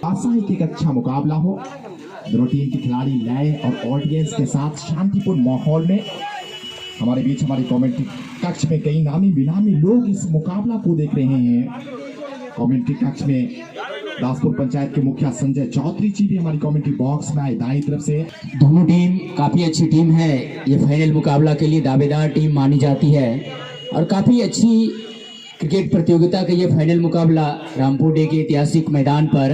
आशा है कि एक अच्छा मुकाबला हो, दोनों टीम के खिलाड़ी नए और ऑडियंस के साथ शांतिपूर्ण माहौल में। हमारे बीच हमारे कमेंट्री कक्ष में कई नामी बेनामी लोग इस मुकाबला को देख रहे हैं। कमेंट्री कक्ष में दासपुर पंचायत के मुखिया संजय चौधरी जी भी हमारी कमेंट्री बॉक्स में आए दाईं तरफ से। दोनों टीम काफी अच्छी टीम है, ये फाइनल मुकाबला के लिए दावेदार टीम मानी जाती है और काफी अच्छी क्रिकेट प्रतियोगिता का ये फाइनल मुकाबला रामपुर डे के ऐतिहासिक मैदान पर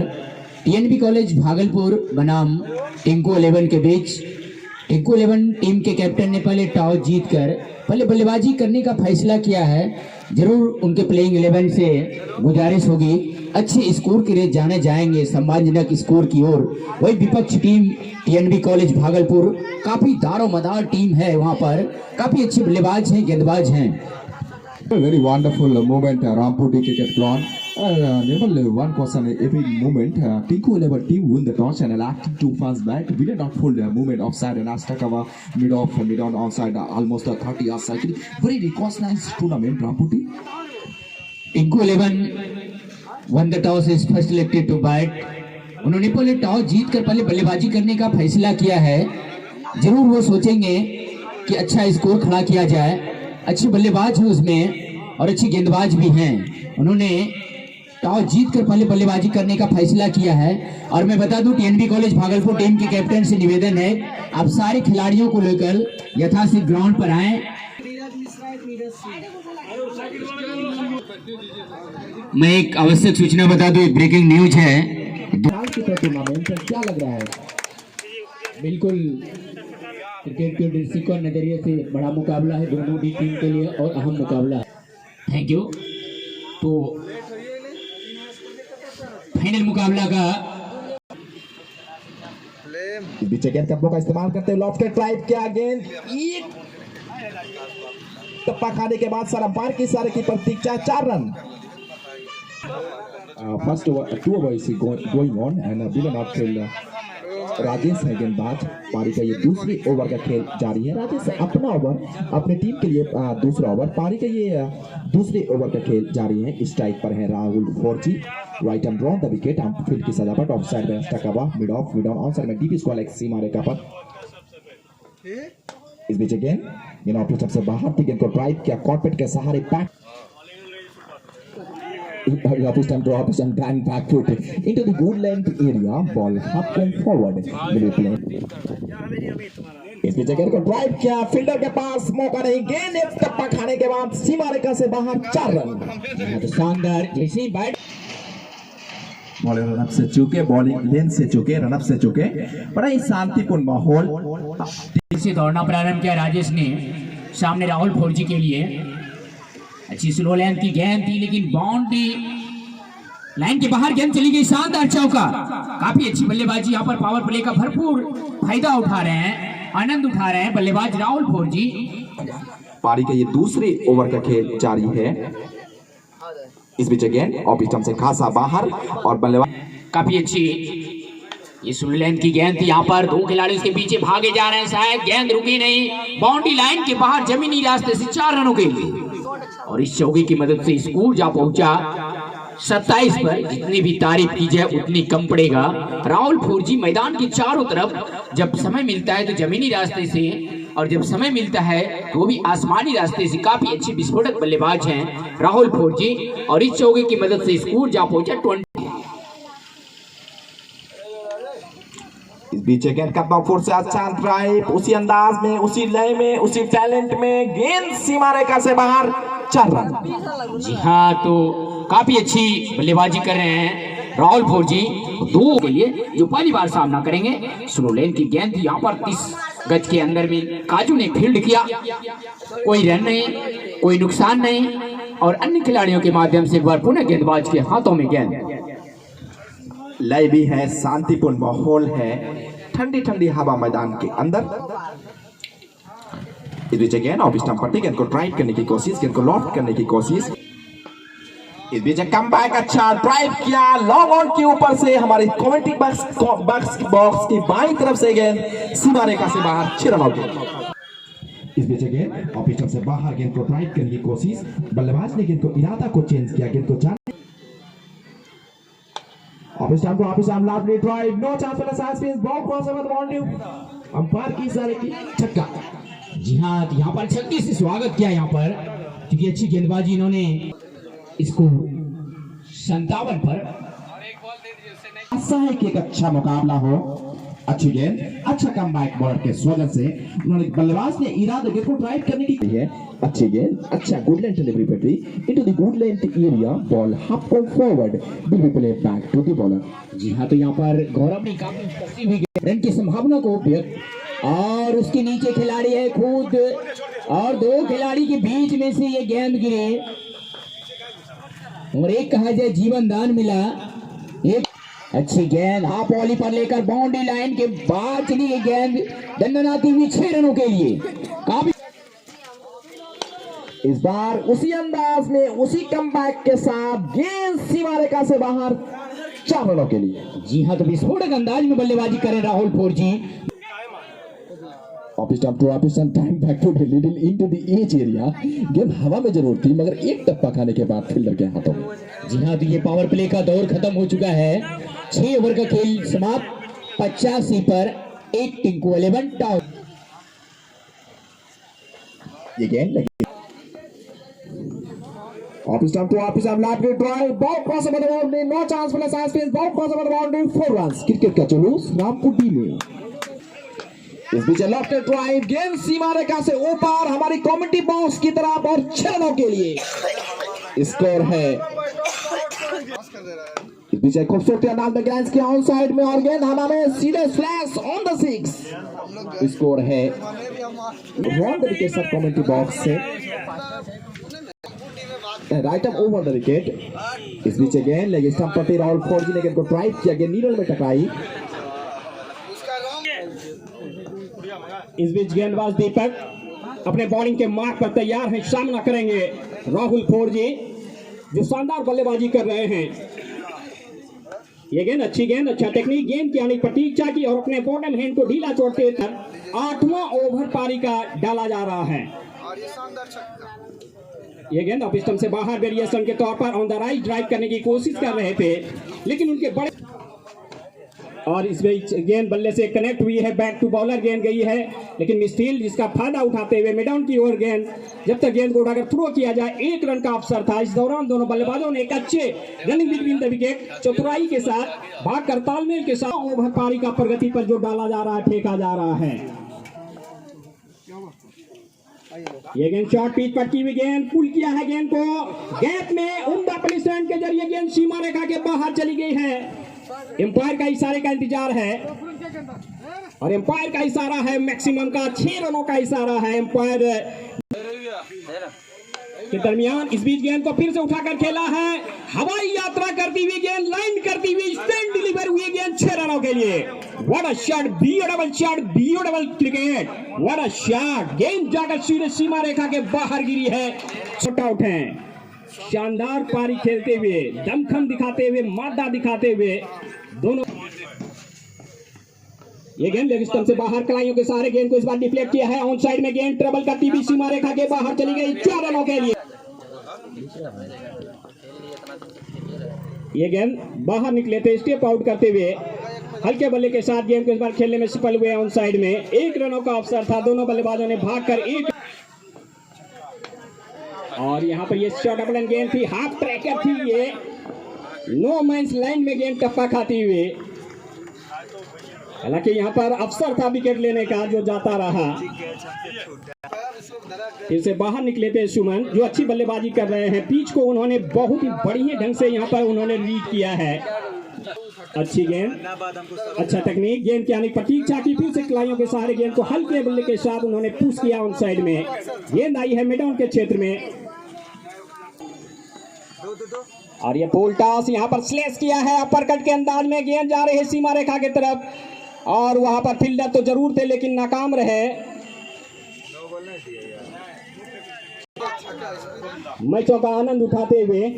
टीएनबी कॉलेज भागलपुर बनाम टिंकू 11 के बीच। टिंकू 11 टीम के कैप्टन ने पहले टॉस जीतकर पहले बल्लेबाजी करने का फैसला किया है। जरूर उनके प्लेइंग 11 से गुजारिश होगी अच्छे स्कोर के लिए जाने जाएंगे, सम्मानजनक स्कोर की ओर। वही विपक्ष टीम टीएनबी कॉलेज भागलपुर काफी दारोमदार टीम है, वहां पर काफी अच्छे बल्लेबाज हैं, गेंदबाज हैं। Very wonderful moment, Rampur D cricket ground. Never one person every moment. Tinku 11 team win the toss and elected to first bat. We did not pull the movement offside and Astakava mid on onside, almost 30 yards cycle. Very recognized tournament, Rampur D. Tinku 11 won the toss, is first selected to bat. उन्होंने पहले toss जीतकर पहले बल्लेबाजी करने का फैसला किया है। जरूर वो सोचेंगे कि अच्छा स्कोर खड़ा किया जाए, अच्छे बल्लेबाज हैं उसमें और अच्छे गेंदबाज भी हैं। उन्होंने टॉस जीतकर पहले बल्लेबाजी करने का फैसला किया है। और मैं बता दूं टीएनबी कॉलेज भागलपुर टीम के कैप्टन से निवेदन है, आप सारे खिलाड़ियों को लेकर यथाशीघ्र ग्राउंड पर आएं। मैं एक आवश्यक सूचना बता दूं, एक ब्रेकिंग न्यूज है। टूर्नामेंट क्या लग रहा है? बिल्कुल क्रिकेट के दृष्टिकोण नजरिए से बड़ा मुकाबला है दोनों भी टीम के लिए और अहम मुकाबला है। Thank you. तो फाइनल मुकाबला का बीच गेंद कब्बों का इस्तेमाल करते हुए लॉफ्टेड ड्राइव किया, गेंद एक टप्पा खाने के बाद सर अंपायर की इशारे की प्रतीक्षा, 4 run. First over 2 overs going on and बिलन आउट खेल राजेश है गेंदबाज। पारी का ये दूसरी ओवर का खेल जारी है। राजेश अपना ओवर अपने टीम के लिए दूसरा ओवर, पारी का ये दूसरे ओवर का खेल जारी है। स्ट्राइक पर है राहुल फोर्जी, right and draw the wicket, field की सजावट ऑफ साइड में अस्टकवा, mid off mid on on side में डीप स्क्वायर लेग सीमा रेखा पर। इस बीच गेंद ऑफ से बाहर थी, गेंद को ड्राइव किया कॉर्पेट के सहारे back drop and bang back foot into the good length area, ball half went forward. इस बीच गेंद को ड्राइव किया, फील्डर के पास मौका नहीं, गेंद एक टप्पा खाने के बाद सीमा रेखा से बाहर, 4 रन। शानदार जैसे बैट बॉलिंग रनअप से चुके, बॉलिंग लेन से चुके, रनअप से चुके, बड़ा ही शांतिपूर्ण माहौल से दौड़ना प्रारंभ किया राजेश ने सामने राहुल फोर्जी के लिए। अच्छी स्लो लेंथ की गेंद थी लेकिन बाउंड्री लाइन के बाहर गेंद चली गई, शानदार चौका। काफी अच्छी बल्लेबाजी, यहाँ पर पावर प्ले का भरपूर फायदा उठा रहे हैं, आनंद उठा रहे हैं बल्लेबाज राहुल फोर्जी। पारी का ये दूसरे ओवर का खेल जारी है। इस बीच गेंद ऑफ स्टंप से खासा बाहर और बल्लेबाज काफी अच्छी ये स्लो लेंथ की गेंद थी, यहाँ पर 2 खिलाड़ी उसके पीछे भागे जा रहे हैं, शायद गेंद रुकी नहीं, बाउंड्री लाइन के बाहर जमीनी रास्ते से 4 रनों के लिए। और इस चौके की मदद से स्कोर जा पहुंचा 27 पर। जितनी भी तारीफ की जाए उतनी कम पड़ेगा। राहुल फोर्जी मैदान के चारों तरफ जब समय मिलता है तो जमीनी रास्ते से और जब समय मिलता है वो भी आसमानी रास्ते से काफी अच्छे विस्फोटक बल्लेबाज हैं राहुल फोर्जी। और इस चौके की मदद से स्कोर जा पहुंचा 20। इस बीच गेंद का फोर्स से अच्छा ड्राइव, उसी अंदाज में, उसी लय में, उसी टैलेंट में, गेंद सीमा रेखा से बाहर, 4 रन। जी हाँ, तो काफी अच्छी बल्लेबाजी कर रहे हैं राहुल फोर्जी 2 के लिए जो पहली बार सामना करेंगे। स्लो लेन की गेंद यहाँ पर 30 गज के अंदर में काजू ने फील्ड किया, कोई रन नहीं, कोई नुकसान नहीं और अन्य खिलाड़ियों के माध्यम से पुनः गेंदबाज के हाथों में गेंद। लय भी है, शांतिपूर्ण माहौल है, ठंडी ठंडी हवा मैदान के अंदर। इस बीच गेंद ऑफ स्टंप पर गेंद को ड्राइव करने की कोशिश, गेंद को लॉफ्ट करने की कोशिश। इस बीच कम बैक अच्छा ड्राइव किया लॉन्ग ऑन के ऊपर से हमारे कमेंट्री बॉक्स की बाईं तरफ से गेंद सीमा रेखा से बाहर 6 रन आउट। इस बीच गेंद ऑफ स्टंप से बाहर गेंद को ड्राइव करने की कोशिश, बल्लेबाज ने गेंद को इरादा को चेंज किया, गेंद को जाने off stump lovely drive no chance for the side spin ball cross over the boundary, umpire की इशारे की छक्का। जी हाँ, तो यहाँ पर 36 से स्वागत किया यहाँ पर, क्योंकि अच्छी गेंदबाजी इन्होंने इसको 57 पर। आशा है कि एक अच्छा मुकाबला हो, अच्छी गेंद अच्छा कमबैक बॉलर के स्वागत से उन्होंने बल्लेबाज ने इरादे गेंद को ड्राइव करने की है, अच्छी गेंद अच्छा गुड लेंथ डिलीवरी पेट्री into the good length area, ball half को forward will be play back to the bowler. जी हाँ, तो यहाँ पर गौरव ने काफी कसी हुई रन की संभावना को व्यक्त, और उसके नीचे खिलाड़ी है खुद, और दो खिलाड़ी के बीच में से ये गेंद गिरी और एक कहा जाए जीवन दान मिला। एक अच्छी गेंद हाफ वॉली पर लेकर बाउंड्री लाइन के बाद चली गई गेंद, दंडनाती हुई 6 रनों के लिए। काफी इस बार उसी अंदाज में उसी कमबैक के साथ गेंद सीमा रेखा से बाहर 4 रनों के लिए। जी हाँ, तो विस्फोटक अंदाज में बल्लेबाजी करें राहुल फोरजी। Off stump time back to little into the edge area, गेंद हवा में जरूर थी मगर एक टप्पा खाने के बाद फील्डर के हाथों में। जी हाँ, तो ये पावर प्ले का दौर खत्म हो चुका है, 6 ओवर का खेल समाप्त, 85 पर 8 टिंकू 11 टाउन। ये गेंद लगी off stump lovely drive ball cross over the boundary no chance for the side spin ball cross over the boundary 4 runs. Cricket का जुलूस रामपुर डी में। इस बीच लॉफ्टेड ड्राइव गेंद सीमा रेखा से ऊपर हमारी कमेंट्री बॉक्स की तरफ और 6 रनों के लिए स्कोर है। इस बीच खूबसूरती अंदाज में ग्रांस किया ऑन साइड में और गेंद हवा में सीधे स्लैश ऑन द 6। स्कोर है रॉन्ग विकेट सब कमेंट्री बॉक्स से right up over the wicket. इस बीच गेंद लेग स्टंप पर राहुल फोरजी ने गेंद को ड्राइव किया, गेंद नीडल में टकराई। इस बीच गेंदबाज दीपक अपने बॉलिंग के मार्क पर तैयार हैं, सामना करेंगे राहुल फोरजी जो शानदार बल्लेबाजी कर रहे हैं। ये गेंद अच्छी गेंद, अच्छा टेक्निक, गेंद की आने प्रतीक्षा की और अपने बॉटम हैंड को ढीला छोड़ते 8वां ओवर पारी का डाला जा रहा है। ये गेंद ऑफ स्टंप से बाहर वेरिएशन के तौर पर ऑन द राइट ड्राइव करने की कोशिश कर रहे थे, लेकिन उनके बड़े और इस बीच गेंद बल्ले से कनेक्ट हुई है, बैक टू बॉलर गेंद गई है, लेकिन मिसफील्ड जिसका फायदा उठाते हुए मिड डाउन की ओर गेंद, जब तक गेंद को उठाकर थ्रो किया जाए 1 रन का अवसर था। इस दौरान दोनों बल्लेबाजों ने एक अच्छे रनिंग बिटवीन द विकेट चतुराई के साथ भागकर तालमेल के साथ ओवर पारी का प्रगति पर जो डाला जा रहा है, फेंका जा रहा है। ये गेंद शॉर्ट पिच पर की हुई गेंद, पुल किया है गेंद को, गैप में उम्दा प्लेसमेंट के जरिए गेंद सीमा रेखा के बाहर चली गई है। एम्पायर का इशारे का इंतजार है और एम्पायर का इशारा है मैक्सिमम का 6 रनों का इशारा है एम्पायर के दरमियान। इस बीच गेंद को फिर से उठाकर खेला है, हवाई यात्रा करती हुई गेंद, लाइन करती हुई स्पिन डिलीवर हुई गेंद 6 रनों के लिए। What a shot, beautiful cricket, what a shot. गेंद जाकर सीधे सीमा रेखा के बाहर गिरी है, शॉट आउट है। शानदार पारी खेलते हुए, दमखम दिखाते हुए, मादा दिखाते हुए दोनों। ये गेंद लेग स्टंप से बाहर कलाइयों के सहारे गेंद को इस बार डिफ्लेक्ट किया है, ऑन साइड में गेंद ट्रबल करती हुई सीमा रेखा के बाहर चली गई 4 रनों के लिए। ये गेंद बाहर निकले थे स्टेप आउट करते हुए, हल्के बल्ले के साथ गेंद को इस बार खेलने में सफल हुए ऑन साइड में। 1 रनों का अवसर था, दोनों बल्लेबाजों ने भागकर 1 और यहाँ पर ये शॉर्ट अपलन गेंद थी, हाफ ट्रैकर थी, ये नो मैंस लाइन में गेंद टप्पा खाती हुई। हालांकि यहाँ पर अवसर था विकेट लेने का जो जाता रहा। फिर से बाहर निकले थे सुमन जो अच्छी बल्लेबाजी कर रहे हैं, पिच को उन्होंने बहुत ही बढ़िया ढंग से यहाँ पर उन्होंने लीड किया है। अच्छी गेंद, अच्छा टेक्निक, गेंद की आने की प्रतीक्षा की, फिर से खिलाड़ियों के सहारे गेंद को हल्के बल्ले के साथ उन्होंने पुश किया ऑन साइड में। गेंद आई है मिड डाउन के क्षेत्र में और ये फुल टॉस यहाँ पर स्लैश किया है, अपर कट के अंदाज में गेंद जा रही है सीमा रेखा की तरफ और वहां पर फील्डर तो जरूर थे लेकिन नाकाम रहे। मैचों का आनंद उठाते हुए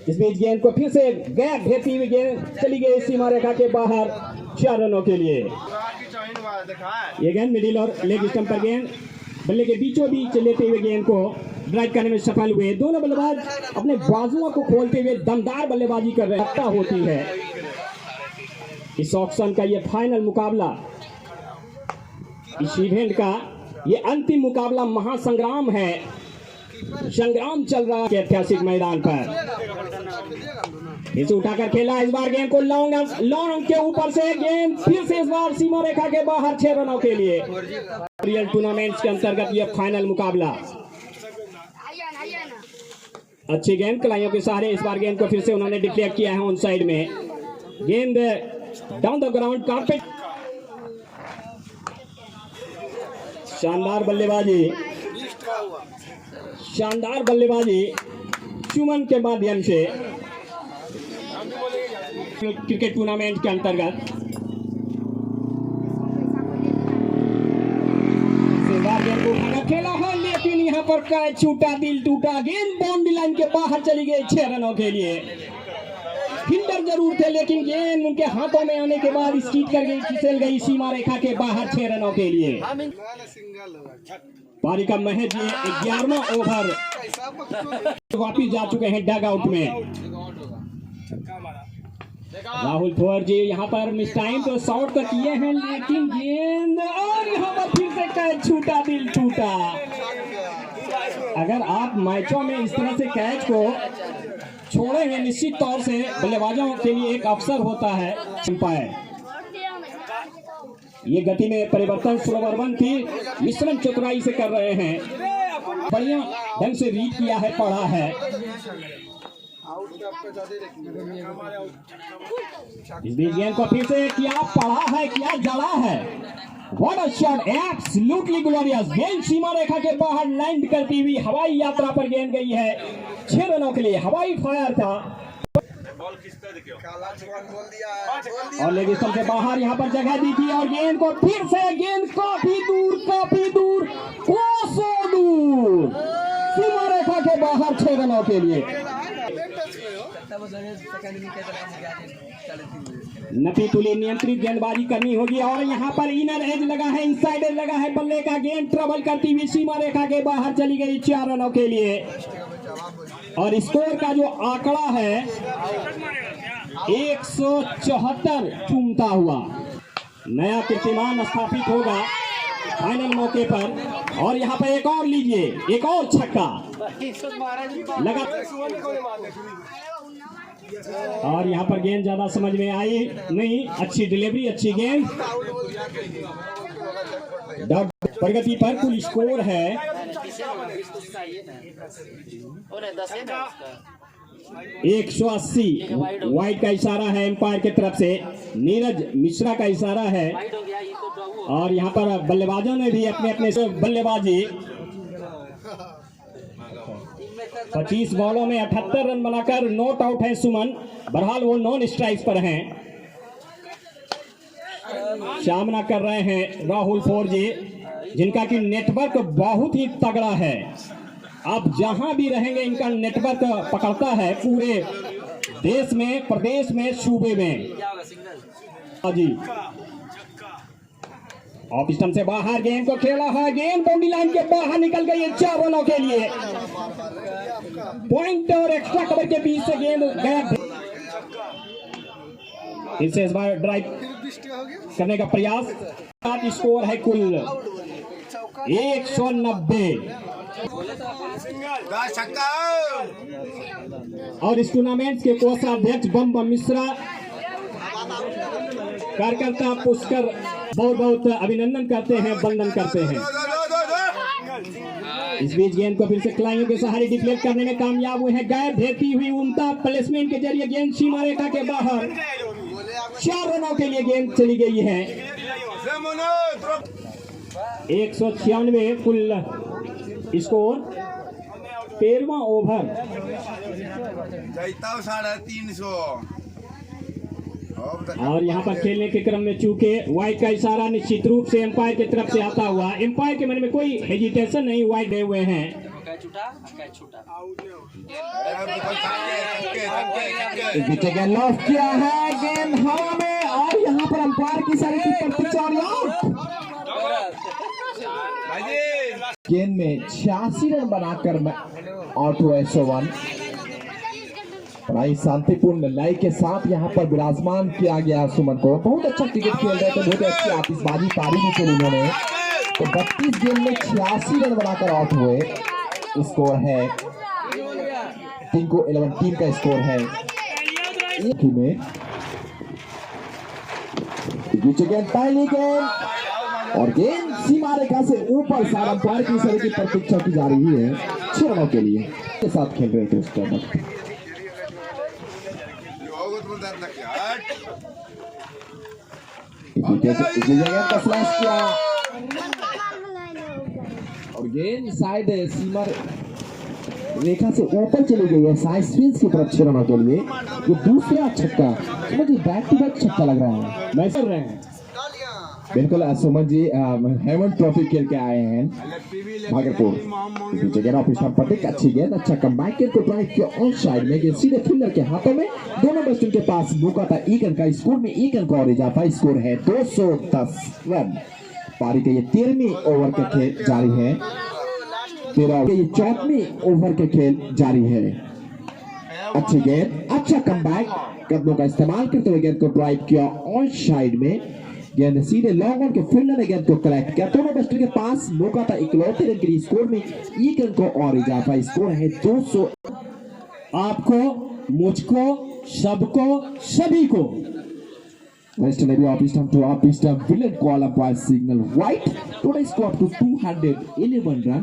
इस बीच गेंद को फिर से गैप भेजती हुई गेंद चली गई सीमा रेखा के बाहर 4 रनों के लिए। ये गेंद मिडिल और लेग स्टंप पर गेंद बल्ले के बीचों बीच लेते हुए गेंद को ड्राइव करने में सफल हुए। दोनों बल्लेबाज अपने बाजुओं को खोलते हुए दमदार बल्लेबाजी कर रहे हैं। होती है इस ऑक्शन का ये फाइनल मुकाबला, इस इवेंट का ये अंतिम मुकाबला महासंग्राम है। संग्राम चल रहा है ऐतिहासिक मैदान पर। इसे उठाकर खेला इस बार गेंद को लॉन्ग के ऊपर से गेंद फिर से इस बार सीमा रेखा के बाहर 6 रनों के लिए। रियल टूर्नामेंट्स के अंतर्गत यह फाइनल मुकाबला। अच्छी गेंद कलाइयों के सहारे इस बार गेंद को फिर से उन्होंने डिक्लेयर किया है ऑन साइड में। गेंद डाउन द ग्राउंड कारपेट। शानदार बल्लेबाजी सुमन के माध्यम से क्रिकेट टूर्नामेंट के अंतर्गत खेला है, लेकिन यहाँ पर कैच छूटा, दिल टूटा। गेंद बाउंड्री लाइन के बाहर चली गई 6 रनों के लिए। फील्डर जरूर थे लेकिन गेंद उनके हाथों में आने के बाद स्कीट कर गई, फिसल गई सीमा रेखा के बाहर 6 रनों के लिए। पारी का महज 11वां ओवर वापिस जा चुके हैं डग आउट में। राहुल थोर जी यहाँ पर मिस टाइम तो शॉट तो किए हैं, लेकिन गेंद और यहाँ पर फिर से कैच छूटा, दिल टूटा। अगर आप मैचों में इस तरह से कैच को छोड़ेंगे, निश्चित तौर से बल्लेबाजों के लिए एक अवसर होता है। अंपायर ये गति में परिवर्तन सुरवर्मन थी, मिश्रण चतुराई से कर रहे हैं। बढ़िया ढंग से रीड किया है, पढ़ा है। इस बीच गेंद को फिर से क्या पढ़ा है, क्या जड़ा है। What a shot, absolutely glorious। गेंद सीमा रेखा के बाहर लैंड करती हुई हवाई यात्रा पर गेंद गई है 6 रनों के लिए। हवाई फायर था और लेग स्टंप से बाहर यहाँ पर जगह दी थी और गेंद को फिर से गेंद काफी दूर कोसों दूर सीमा रेखा के बाहर 6 रनों के लिए। नपी तुली नियंत्रित गेंदबाजी करनी होगी और यहाँ पर इनर एज लगा है, इनसाइड एज लगा है बल्ले का। गेंद ट्रबल करती हुई सीमा रेखा के बाहर चली गई 4 रनों के लिए। और स्कोर का जो आंकड़ा है 174 चूमता हुआ नया कीर्तिमान स्थापित होगा फाइनल मौके पर। और यहाँ पर एक और लीजिए, एक और छक्का लगा और यहाँ पर गेंद ज्यादा समझ में आई नहीं। अच्छी डिलीवरी, अच्छी गेंद। प्रगति पर कुल स्कोर है 180। वाइड का इशारा है एम्पायर की तरफ से, नीरज मिश्रा का इशारा है। और यहाँ पर बल्लेबाजों ने भी अपने अपने बल्लेबाजी 25 बॉलों में 78 रन बनाकर नॉट आउट है सुमन। बहरहाल वो नॉन स्ट्राइक पर हैं। सामना कर रहे हैं राहुल फोर जी, जिनका कि नेटवर्क बहुत ही तगड़ा है। अब जहां भी रहेंगे इनका नेटवर्क पकड़ता है पूरे देश में, प्रदेश में, सूबे में। जी ऑफ स्टंप से बाहर गेंद को खेला है, गेंद बाउंड्री लाइन के बाहर निकल गई है 4 रनों के लिए। पॉइंट और एक्स्ट्रा कवर के बीच से गेंद गया। इसे इस बार ड्राइव करने का प्रयास। स्कोर है कुल 190। और इस टूर्नामेंट के कोषाध्यक्ष बम मिश्रा, कार्यकर्ता पुष्कर बहुत बहुत अभिनंदन करते हैं, वंदन करते हैं। इस बीच गेंद को फिर से खिलाड़ियों के सहारे डिफ्लेक्ट करने में कामयाब हुए हैं। गैर भेजती हुई उनका प्लेसमेंट के जरिए गेंद सीमा रेखा के बाहर 4 रनों के लिए गेंद चली गई है। 196 कुल स्कोर। 13वां ओवर 350। और यहाँ पर खेलने के क्रम में चूंकि वाइड का इशारा निश्चित रूप से एम्पायर की तरफ से आता हुआ, एम्पायर के मन में कोई हेजिटेशन नहीं, वाइड गए हुए हैं। इस बीच गेंद लॉफ किया है, गेंद हवा में, और यहाँ पर अंपायर की सारी प्रतीक्षा और आउट। गेंद में 86 रन बनाकर आउट हुआ 101। बड़ा शांतिपूर्ण लय के साथ यहाँ पर विराजमान किया गया सुमन को। बहुत अच्छा क्रिकेट खेल रहे थे, बहुत अच्छी आतिशबाजी पारी भी खेली उन्होंने। तो 32 गेंद में 86 रन बनाकर आउट हुए। स्कोर है 3 को 11 टीम का स्कोर है। एक ही में गेंद पहली गेंद और गेंद सीमा रेखा से ऊपर सारा अंपायर की सभी की प्रतीक्षा की जा रही है 6 रनों के लिए के साथ खेल रहे थे उस टाइम। का फ्लैश किया और गेंद शायद सीमा रेखा से ऊपर चली गई है साइड स्पिन की तरफ 6 रनों के लिए। ये दूसरा छक्का, Suman ji back to back छक्का लग रहा है। मैं कर रहे हैं बिल्कुल। सुमन जी हेमंत ट्रॉफी खेल के आए हैं भागलपुर। अच्छी गेंद, अच्छा कमबैक को ट्राई किया ऑन साइड में, गेंद सीधे फील्डर के हाथों में। दोनों बैट्समैन के पास मौका था 1 रन का, स्कोर में 1 रन का और इजाफा। स्कोर है 210 रन। पारी का ये 13वीं ओवर का खेल जारी है। 14वीं ओवर के खेल जारी है। अच्छी गेंद, अच्छा कमबैक, कदमों का इस्तेमाल करते हुए गेंद को ड्राइव किया ऑन साइड में। गेंद सीधे लॉन्ग ऑन के फील्डर ने गेंद को कलेक्ट किया। दोनों बैट्समैन के पास मौका था 61 रन के लिए, स्कोर में 1 रन को और इजाफा। स्कोर है 200। आपको, मुझको, सबको, सभी को West Navy office time to office time. Villain call umpire signal white. Today score up to 211 run.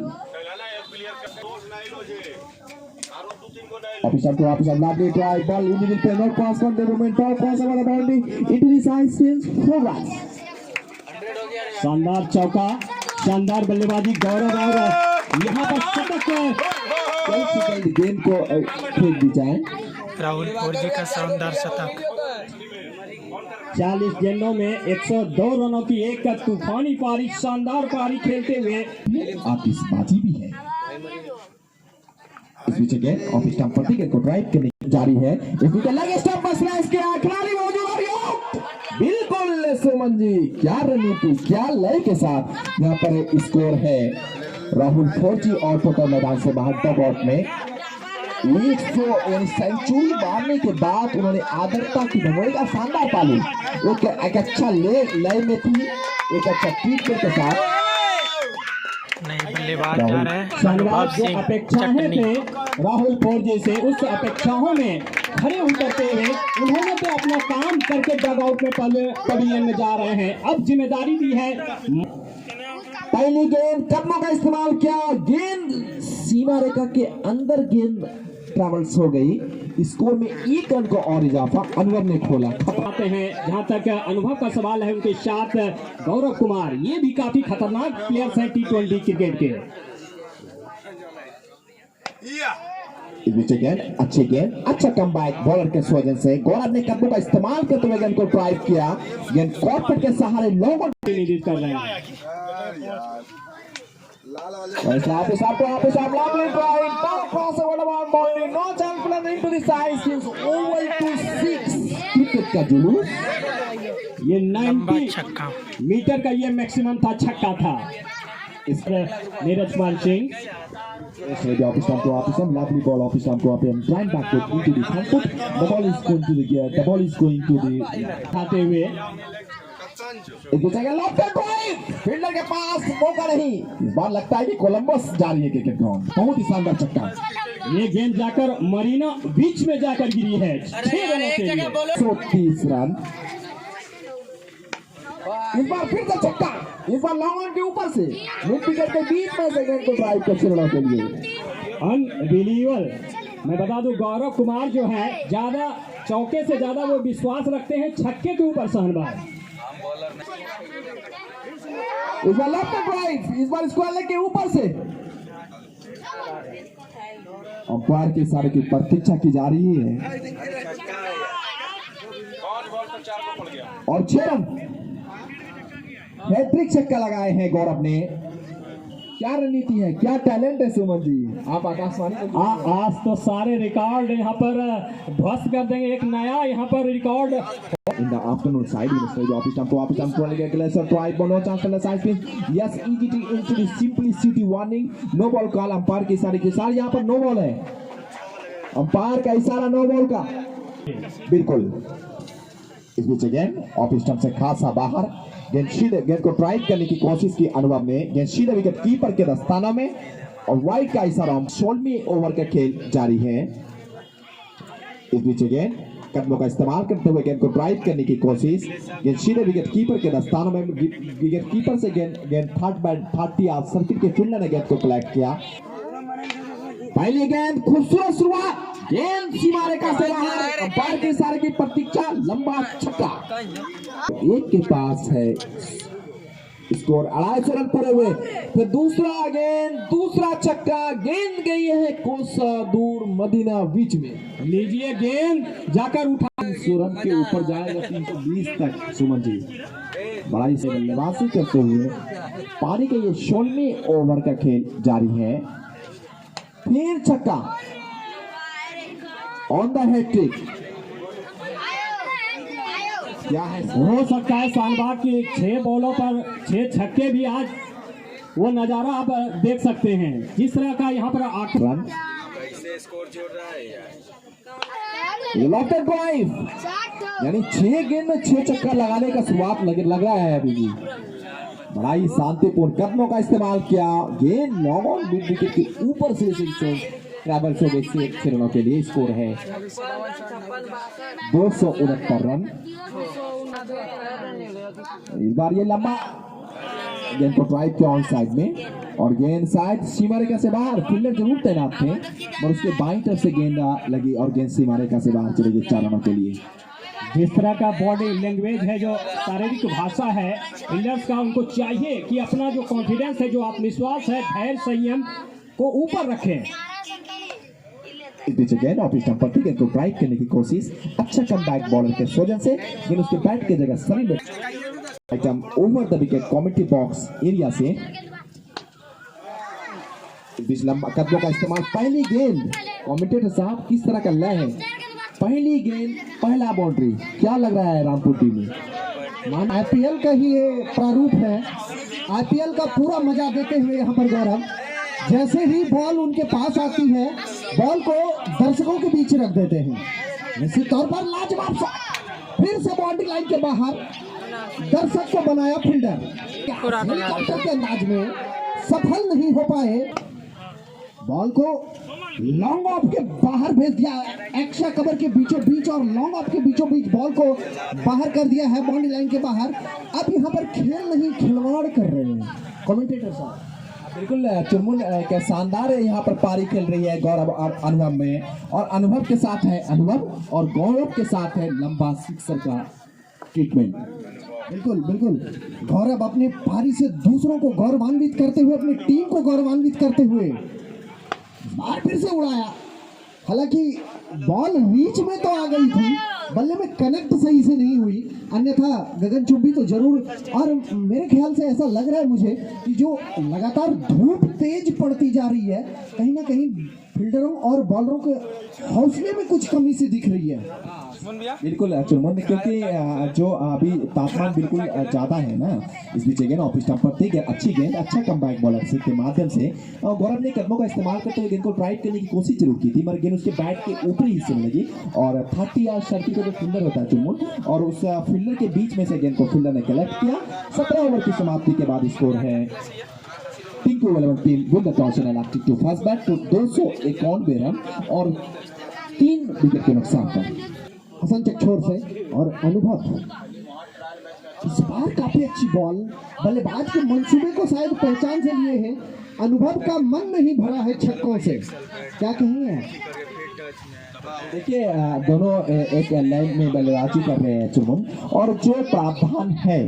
Office time to office time. Lovely drive ball. Individual play not pass on the moment. Ball pass over the boundary into the side spins 4 runs. शानदार चौका, शानदार बल्लेबाजी गौरव और यहाँ पर शतक। गेंद को फेंक दी जाए। राहुल फौजी का शानदार शतक। 40 गेंदों में 102 रनों की एक तूफानी पारी, शानदार पारी खेलते हुए आतिशबाजी भी है। इस बीच गेंद ऑफ स्टंप पर विकेट को ड्राइव करने जारी है। इस बीच लगे स्टंप पर स्लैश किया, खिलाड़ी मौजूद और आउट। बिल्कुल सुमन जी, क्या रणनीति, क्या लय के साथ यहाँ पर स्कोर है। राहुल फौजी और टोटल मैदान से बाहर डग आउट में 100 सेंचुरी मारने के बाद उन्होंने आदरता की धमोई का शानदार पाली। एक अच्छा लय में थी, एक अच्छा ट्रीटमेंट के साथ। नहीं बल्लेबाज जा रहे हैं शानदार जो अपेक्षाएं थे राहुल फौजी से, उस अपेक्षाओं में खड़े उतरते हुए उन्होंने तो अपना काम करके डग आउट में पवेलियन में जा रहे हैं। अब जिम्मेदारी दी है। पहली गेंद कदमों का इस्तेमाल किया, गेंद सीमा रेखा के अंदर गेंद ट्रेवल्स हो गई। स्कोर में 1 रन को और इजाफा। अनवर ने खोला। आते हैं जहां तक अनुभव का सवाल है, उनके साथ गौरव कुमार, ये भी काफी खतरनाक प्लेयर्स हैं T20 क्रिकेट के। इस बीच गेंद, अच्छी गेंद, अच्छा कमबैक बॉलर के स्वजन से। गौरव ने कदमों का इस्तेमाल करते हुए गेंद को ड्राइव किया। गेंद कॉर्नर के सहारे लॉन्ग निर्देश कर रहे हैं। का जुलूस, ये लंबा 90 छक्का। मीटर का ये मैक्सिमम था, छक्का था। इस पर Neeraj Pal Singh lovely ball off stump to up and blind backward into the front foot. The ball is going to the gear. The ball is going to the खाते हुए फील्डर के पास मौका नहीं। इस बार लगता है कि कोलंबस जा रही है क्रिकेट ग्राउंड। बहुत ही शानदार छक्का। ये गेंद जाकर मरीना बीच में जाकर गिरी है 6 रनों के लिए। 130 रन। इस बार फिर से छक्का, इस बार लॉन्ग ऑन के ऊपर से मिड विकेट के बीच में से गेंद को ड्राइव कर 6 रनों के लिए। अनबिलीवेबल। मैं बता दूं गौरव कुमार जो है ज्यादा चौके से ज्यादा वो विश्वास रखते हैं छक्के के ऊपर। सहनबाज इस बार लेफ्ट ड्राइव, इस बार स्क्वायर लेग के ऊपर से। अंपायर के इशारे की प्रतीक्षा की जा रही है और 6 रन। हैट्रिक छक्का लगाए हैं गौरव ने। क्या रणनीति है, क्या टैलेंट है सुमन जी, आप आकाशवाणी को आज तो सारे रिकॉर्ड यहाँ पर ध्वस्त कर देंगे, एक नया यहाँ पर record. in the afternoon side in the stage office time to get lesser try but no chance for the side spin. Yes, EGT into the simplicity warning, no ball call, umpire के इशारे के साथ यहाँ पर no ball है, umpire का इशारा no ball का बिल्कुल। इस बीच अगेन ऑफ स्टंप से खासा बाहर, गेंद को ट्राई करने की कोशिश की अनुभव ने, गेंद सीधे विकेट कीपर के दस्ताना में और वाइड का इशारा। 16वें ओवर का खेल जारी है। इस बीच अगेन कदमों का इस्तेमाल करते हुए गेंद को ड्राइव करने की कोशिश, गेंद सीधे विकेट कीपर के दस्तानों में, विकेट कीपर से गेंद थर्ड सर्किट के फील्डर ने गेंद को कलेक्ट किया। पहली गेंद खूबसूरत शुरुआत, गेंद सीमा रेखा से बाहर, अंपायर के इशारे की प्रतीक्षा, लंबा छक्का। एक के पास है स्कोर 250 रन पड़े हुए, फिर दूसरा गेंद, दूसरा छक्का, गेंद गई है कोसा दूर मदीना बीच में। लीजिए गेंद जाकर उठा, 300 रन के ऊपर जाएगा, 320 तक। सुमन जी बड़ाई से बल्लेबाजी करते हुए पारी के ये 16वें ओवर का खेल जारी है। फिर छक्का ऑन द हेड ट्रिक, क्या है, हो सकता है शानबाग की 6 बॉलों पर 6 छक्के भी आज वो नजारा आप देख सकते हैं, जिस तरह का यहाँ पर 8 रन ड्राइव, यानी 6 गेंद में 6 चक्कर लगाने का शुरुआत लग रहा है अभी भी। बड़ा ही शांतिपूर्ण कदमों का इस्तेमाल किया, गेंद लॉन्ग ऑन मिड विकेट के ऊपर से ट्रैवल से रनों के लिए स्कोर है 269 रन। इस बार ये लंबा गेंद को ड्राइव किया ऑन साइड में और गेंद साइड सीमा रेखा से बाहर, फील्डर जरूर तैनात थे और उसके बाईं तरफ से गेंद लगी और गेंद सीमा रेखा से बाहर चली गई 4 रनों के लिए। जिस तरह का बॉडी लैंग्वेज है, जो शारीरिक भाषा है फील्डर्स का, उनको चाहिए कि अपना जो कॉन्फिडेंस है, जो आत्मविश्वास है, धैर्य संयम को ऊपर रखें। इस बीच गेंद ऑफ स्टंप पर गेंद को ड्राइव करने की कोशिश, अच्छा कमबैक बॉलर के सोजन से, गेंद उसके बैट की जगह सनी में item over the wicket commentary box area से। इस बीच लंबा कदमों का इस्तेमाल, पहली गेंद, कमेंटेटर साहब किस तरह का लय है, पहली गेंद पहला बाउंड्री, क्या लग रहा है रामपुर टीम में? आईपीएल का ही ये प्रारूप है, आईपीएल का पूरा मजा देते हुए यहाँ पर गौरव, जैसे ही बॉल उनके पास आती है, बॉल को दर्शकों के बीच रख देते हैं। निश्चित तौर पर लाजवाब शॉट, फिर से बाउंड्री लाइन के बाहर, दर्शक को बनाया फील्डर, हेलीकॉप्टर के अंदाज में सफल नहीं हो पाए, बॉल को लॉन्ग ऑफ के बाहर भेज दिया, एक्स्ट्रा कवर के बीचों बीच और लॉन्ग ऑफ के बीचों बीच बॉल को बाहर कर दिया है बाउंड्री लाइन के बाहर। अब यहाँ पर खेल नहीं, खिलवाड़ कर रहे हैं कमेंटेटर साहब। बिल्कुल चुनमुन एक शानदार यहाँ पर पारी खेल रही है गौरव और अनुभव में, और अनुभव के साथ है अनुभव और गौरव के साथ है लंबा सिक्सर का ट्रीटमेंट। बिल्कुल बिल्कुल, गौरव अपनी पारी से दूसरों को गौरवान्वित करते हुए, अपनी टीम को गौरवान्वित करते हुए बार फिर से उड़ाया, हालांकि बॉल रीच में तो आ गई थी, बल्ले में कनेक्ट सही से नहीं हुई, अन्यथा गगनचुंबी तो जरूर। और मेरे ख्याल से ऐसा लग रहा है मुझे कि जो लगातार धूप तेज पड़ती जा रही है, कहीं ना कहीं फील्डरों और बॉलरों के हौसले में कुछ कमी सी दिख रही है। बिल्कुल चुनमुन, क्योंकि जो अभी तापमान बिल्कुल ज्यादा है ना, इस बीच गेंद ऑफ स्टंप पर थी, अच्छी गेंद, अच्छा कमबैक बॉलर से के माध्यम से गौरव ने कदमों का इस्तेमाल करते हुए गेंद को ड्राइव करने की कोशिश जरूर की थी, मगर गेंद उसके बैट के ऊपरी हिस्से में लगी और 30 यार्ड सर्किल का जो फील्डर होता है चुनमुन, और उस फील्डर के बीच में से गेंद को फील्डर ने कलेक्ट किया। 17 ओवर की समाप्ति के बाद स्कोर है Tinku 11 team with the toss and elected to first bat to 291 run और 3 विकेट के नुकसान पर। हसन चकछोर से और अनुभव, इस बार काफी अच्छी बॉल, बल्लेबाज के मंसूबे को शायद पहचान से लिए हैं, अनुभव का मन नहीं भरा है छक्कों से, क्या कहेंगे? देखिए दोनों एक लाइन में बल्लेबाजी कर रहे हैं चुनमुन, और जो प्रावधान है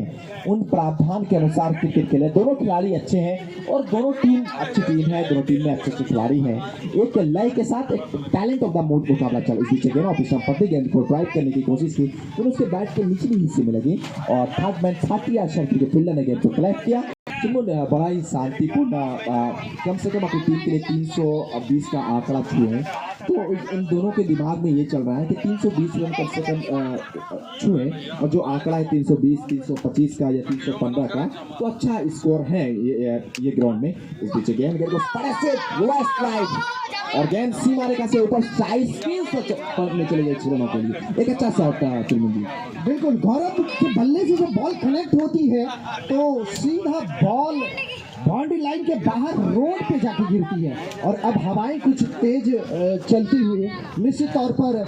उन प्रावधान के अनुसार क्रिकेट खेले, दोनों खिलाड़ी अच्छे हैं और दोनों टीम अच्छी टीम है, दोनों टीम में अच्छे अच्छे खिलाड़ी हैं, एक लय के साथ एक टैलेंट ऑफ द मूड मुकाबला चल। इस बीच गेंद ऑफ संपत्ति गेंद को ड्राइव करने की कोशिश की, फिर उसके बैट के निचले हिस्से में लगी और थर्ड मैन 30 यार्ड सर्किल के फील्डर ने गेंद को कलेक्ट किया, चुनमुन बड़ा ही शांतिपूर्ण कम से कम अपनी टीम के लिए 320 का आंकड़ा छुए हैं। तो इन दोनों के दिमाग में ये चल रहा है कि 320 रन कम से कम छुए, और जो आंकड़ा है 320, 325 का या 315 का, तो अच्छा स्कोर है ये ग्राउंड में। इस बीच गेंद लेफ्ट राइट और गेंद सीमा रेखा से ऊपर 40 पर में चले गए 6 रनों के लिए। एक अच्छा शॉट था चुनमुन जी। बिल्कुल, गौरव के बल्ले से जब बॉल कनेक्ट होती है तो सीधा बॉल बाउंड्री लाइन के बाहर रोड पे जाके गिरती है, और अब हवाएं कुछ तेज चलती हुई, निश्चित तौर पर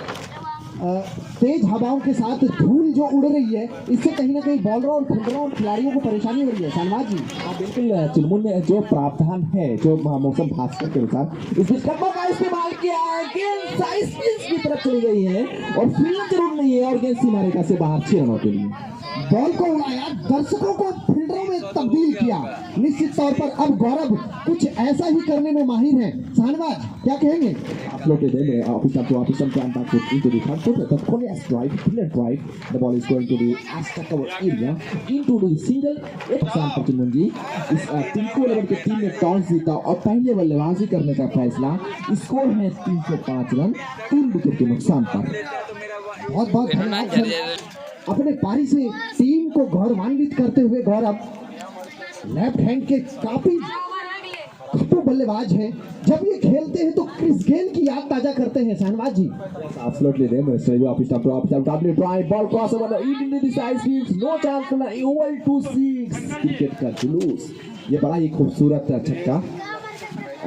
तेज हवाओं के साथ धूल जो उड़ रही है, इससे कहीं ना कहीं बॉलरों और फील्डरों और खिलाड़ियों को परेशानी हो रही है। शाहनवाज जी, हाँ बिल्कुल, चुनमुन में जो प्रावधान है, जो मौसम भास्कर के अनुसार इस विकल्पों का इस्तेमाल किया है। गेंद साइज की तरफ चली गई है और फील्ड जरूर नहीं है, और गेंद सीमा रेखा से बाहर 6 रनों के लिए। बॉल को उड़ाया, दर्शकों को फील्डरों में तब्दील किया। निश्चित तौर पर अब गौरव कुछ ऐसा ही करने में माहिर है। शाहनवाज, क्या कहेंगे? Floated in Official to impact it into the front foot. The Korea's drive, brilliant drive. The ball is going to the Aztec cover area into the single. एक नुकसान पर चुनमुन जी, इस टिंको लेवल की टीम ने टॉस जीता और पहले बल्लेबाजी करने का फैसला। स्कोर है 305 रन 3 विकेट के नुकसान पर। बहुत बहुत धन्यवाद अपने पारी से टीम को गौरवान्वित करते हुए। गौरव लेफ्ट हैंड के काफी कट्टू बल्लेबाज हैं, जब ये खेलते हैं तो क्रिस गेल की याद ताजा करते हैं। शाहनवाज जी, Absolutely, they must say off W drive ball crossover into the side fields, no chance for the over to 6 cricket का जुलूस। ये बड़ा ही खूबसूरत छक्का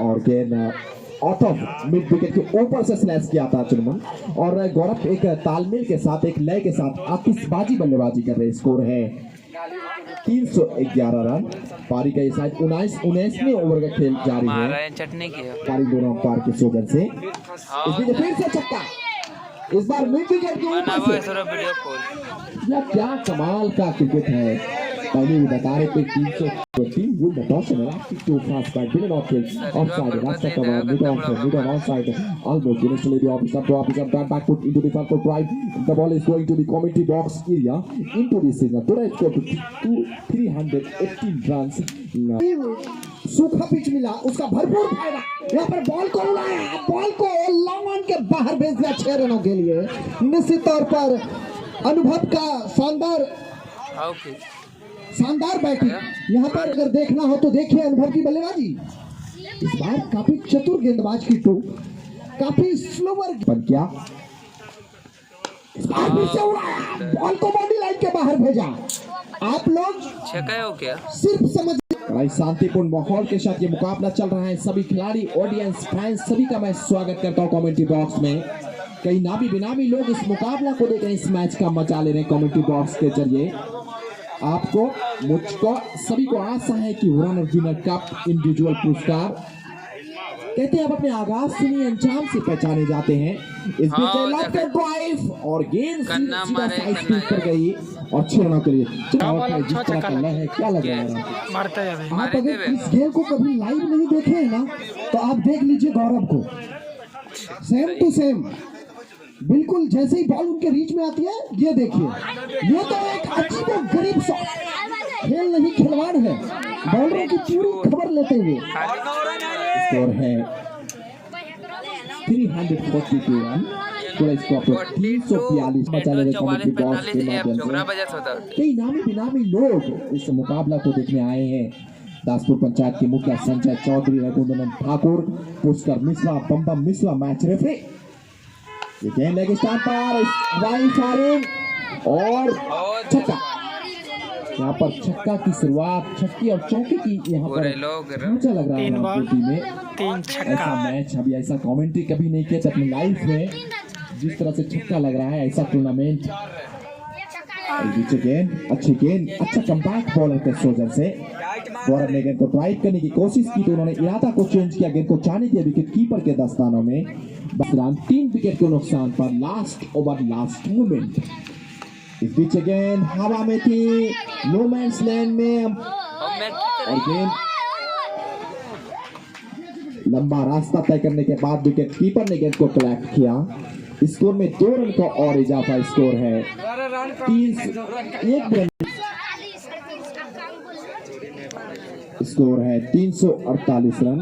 और गेंद आउट ऑफ मिड विकेट के ऊपर से स्लैश किया था चुनमुन, और गौरव एक तालमेल के साथ, एक लय के साथ आतिशबाजी बल्लेबाजी कर रहे। स्कोर है 311 रन। पारी का ये शायद 19वें ओवर का खेल जारी है चटनी की पारी दोनों पार के सोजन से। इसमें फिर से छक्का, इस बार मिड विकेट के ऊपर से। यह क्या कमाल का क्रिकेट है। पहले भी बता रहे थे 320 with the toss and elastic to fast by Dylan Hopkins offside, Rasta cover, mid onside, almost initially the officer back foot into the front foot drive. The ball is going to the commentary box area into the singer. Today it's got to 318 runs. सूखा pitch मिला, उसका भरपूर फायदा। यहाँ पर ball को उड़ाया, ball को लॉन्ग ऑन के बाहर भेज दिया 6 रनों के लिए। निश्चित तौर पर अनुभव का शानदार बैटिंग। यहाँ पर अगर देखना हो तो देखिए अनुभव की बल्लेबाजी। इस बार काफी चतुर गेंदबाज की टू, काफी स्लोवर बन किया, इस बार फिर से उड़ाया, बॉल को बाउंड्री लाइन के बाहर भेजा। आप लोग छक्का हो क्या? सिर्फ समझ बड़ा शांतिपूर्ण माहौल के साथ ये मुकाबला चल रहा है। सभी खिलाड़ी, ऑडियंस, फैंस सभी का मैं स्वागत करता हूँ कमेंट्री बॉक्स में। कई नामी बेनामी लोग इस मुकाबला को देख रहे हैं, इस मैच का मजा ले रहे हैं कमेंट्री बॉक्स के जरिए। आपको, मुझको, सभी को आशा है कि रनर विनर कप इंडिविजुअल पुरस्कार कहते हैं, आप अपने आगाज से नहीं अंजाम से पहचाने जाते हैं। इस बीच ड्राइव और गेंद सीधा साइड स्पीड पर गई और 6 रनों के लिए। जिस तरह का लय है, क्या लग रहा है? मारता जावे। आप अगर इस गेम को कभी लाइव नहीं देखे हैं ना, तो आप देख लीजिए गौरव को, सेम टू सेम बिल्कुल जैसे ही बॉल उनके रीच में आती है। ये देखिए, ये तो एक अजीब गरीब शॉट, खेल नहीं खिलवाड़ है, बॉलरों की पूरी खबर लेते हुए। स्कोर है 342 रन। पूरा स्कोर 342 बचा ले कमेंट्री बॉक्स के माध्यम से। कई नामी बेनामी लोग इस मुकाबला को देखने आए हैं। दासपुर पंचायत के मुखिया संजय चौधरी, रघुनंदन ठाकुर, पुष्कर मिश्रा, बम मिश्रा मैच रेफरी। ये गेंद लेग स्टार्ट पर वाइड फायरिंग और छक्का। यहाँ पर छक्का की शुरुआत, छक्की और चौके की यहाँ पर ढांचा लग रहा है। 3 बॉल 3 ऐसा छक्का। मैच अभी, ऐसा कमेंट्री कभी नहीं किया था अपनी लाइफ में। जिस तरह से छक्का लग रहा है, ऐसा टूर्नामेंट। गेंद, अच्छी गेंद, अच्छा कम्बैक बॉलर के सोजन से गौरव ने गेंद को ड्राइव करने की कोशिश की, तो उन्होंने इरादा को चेंज किया, गेंद को चाहने दिया विकेट कीपर के दस्तानों में। 3 विकेट के नुकसान पर लास्ट ओवर, लास्ट मोमेंट। इस बीच गेंद हवा में थी, नो मैंस लैंड में, और गेंद लंबा रास्ता तय करने के बाद विकेट कीपर ने गेंद को कलेक्ट किया। स्कोर में 2 रन का और इजाफा। स्कोर है 1 रन। स्कोर है 348 रन।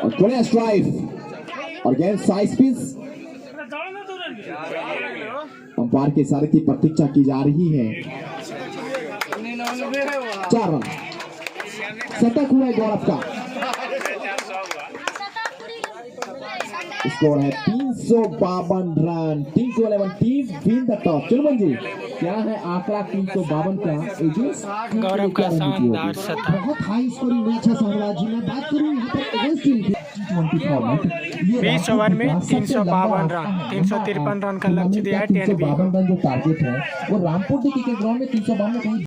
और कोने स्ट्राइक और गेंद साइज पिच। अंपायर के इशारे की प्रतीक्षा की जा रही है। 4 रन। शतक हुआ है गौरव का। स्कोर है 352 रन। टीम को 11 टीम विन द टॉस। चुनमन जी, क्या है आंकड़ा 352 का? गौरव का शानदार शतक। बहुत हाई स्कोरिंग मैच है सहवाग जी। मैं बात करूं यहाँ पर अगेंस्ट टीम की T20 फॉर्मेट, 20 ओवर में 352 रन, 353 रन का लक्ष्य दिया है 10 352 रन जो टारगेट है वो रामपुर के ग्राउंड में 352 कहीं